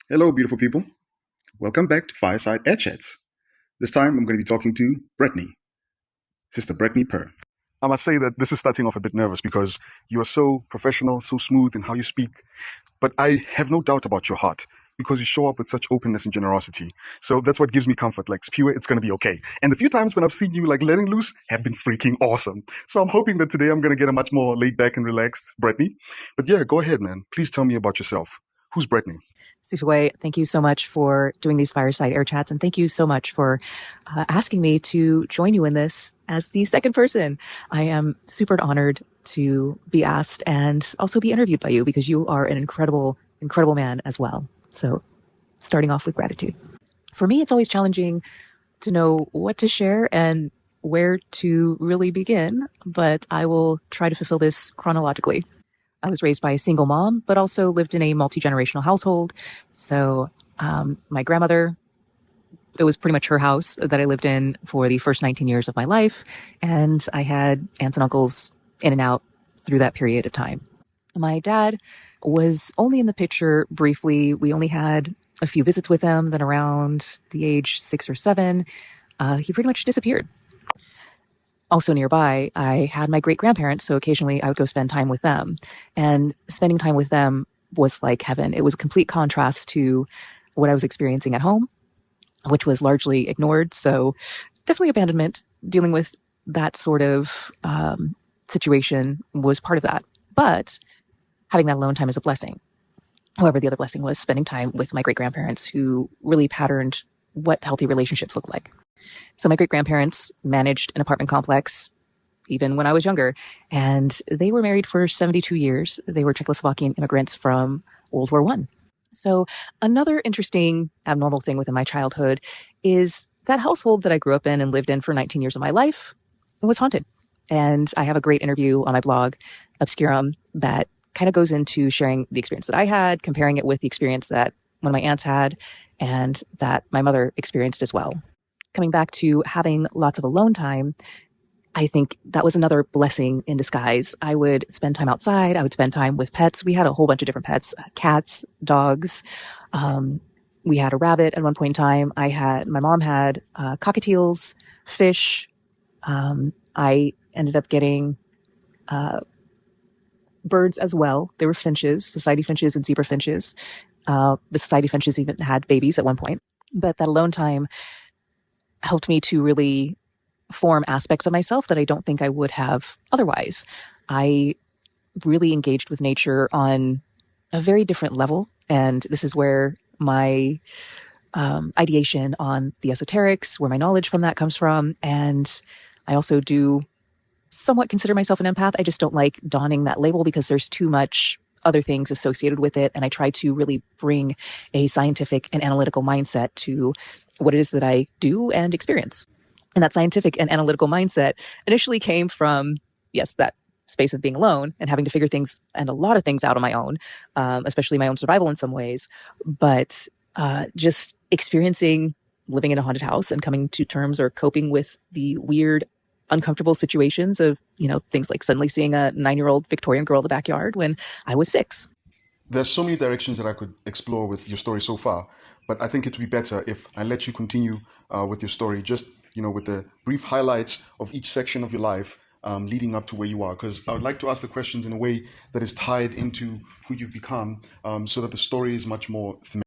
Hello, beautiful people. Welcome back to Fireside Air Chats. This time I'm going to be talking to Brettney, Sister Brettney Per. I must say that this is starting off a bit nervous because you are so professional, so smooth in how you speak, but I have no doubt about your heart because you show up with such openness and generosity. So that's what gives me comfort. Like, Spewer, it's going to be okay. And the few times when I've seen you like letting loose have been freaking awesome. So I'm hoping that today I'm going to get a much more laid back and relaxed Brettney. But yeah, go ahead, man. Please tell me about yourself. Who's Brettney? Sifaway, thank you so much for doing these fireside air chats, and thank you so much for asking me to join you in this as the second person. I am super honored to be asked and also be interviewed by you because you are an incredible, incredible man as well. So, starting off with gratitude. For me, it's always challenging to know what to share and where to really begin, but I will try to fulfill this chronologically. I was raised by a single mom, but also lived in a multi-generational household. So my grandmother, it was pretty much her house that I lived in for the first 19 years of my life. And I had aunts and uncles in and out through that period of time. My dad was only in the picture briefly. We only had a few visits with him. Then around the age 6 or 7, he pretty much disappeared. Also nearby, I had my great grandparents, so occasionally I would go spend time with them. And spending time with them was like heaven. It was a complete contrast to what I was experiencing at home, which was largely ignored. So definitely abandonment, dealing with that sort of situation was part of that. But having that alone time is a blessing. However, the other blessing was spending time with my great grandparents who really patterned what healthy relationships look like. So my great grandparents managed an apartment complex even when I was younger, and they were married for 72 years. They were Czechoslovakian immigrants from World War I. So another interesting abnormal thing within my childhood is that household that I grew up in and lived in for 19 years of my life was haunted. And I have a great interview on my blog, Obscurum, that kind of goes into sharing the experience that I had, comparing it with the experience that one of my aunts had and that my mother experienced as well. Coming back to having lots of alone time, I think that was another blessing in disguise. I would spend time outside. I would spend time with pets. We had a whole bunch of different pets, cats, dogs. We had a rabbit at one point in time. My mom had cockatiels, fish. I ended up getting birds as well. They were finches, society finches and zebra finches. The society finches even had babies at one point. But that alone time helped me to really form aspects of myself that I don't think I would have otherwise. I really engaged with nature on a very different level. And this is where my ideation on the esoterics, where my knowledge from that comes from. And I also do somewhat consider myself an empath. I just don't like donning that label because there's too much other things associated with it. And I try to really bring a scientific and analytical mindset to what it is that I do and experience. And that scientific and analytical mindset initially came from, yes, that space of being alone and having to figure things and a lot of things out on my own, especially my own survival in some ways. But just experiencing living in a haunted house and coming to terms or coping with the weird, uncomfortable situations of, things like suddenly seeing a 9-year-old Victorian girl in the backyard when I was 6. There's so many directions that I could explore with your story so far, but I think it would be better if I let you continue with your story, just with the brief highlights of each section of your life leading up to where you are. Because I would like to ask the questions in a way that is tied into who you've become, so that the story is much more thematic.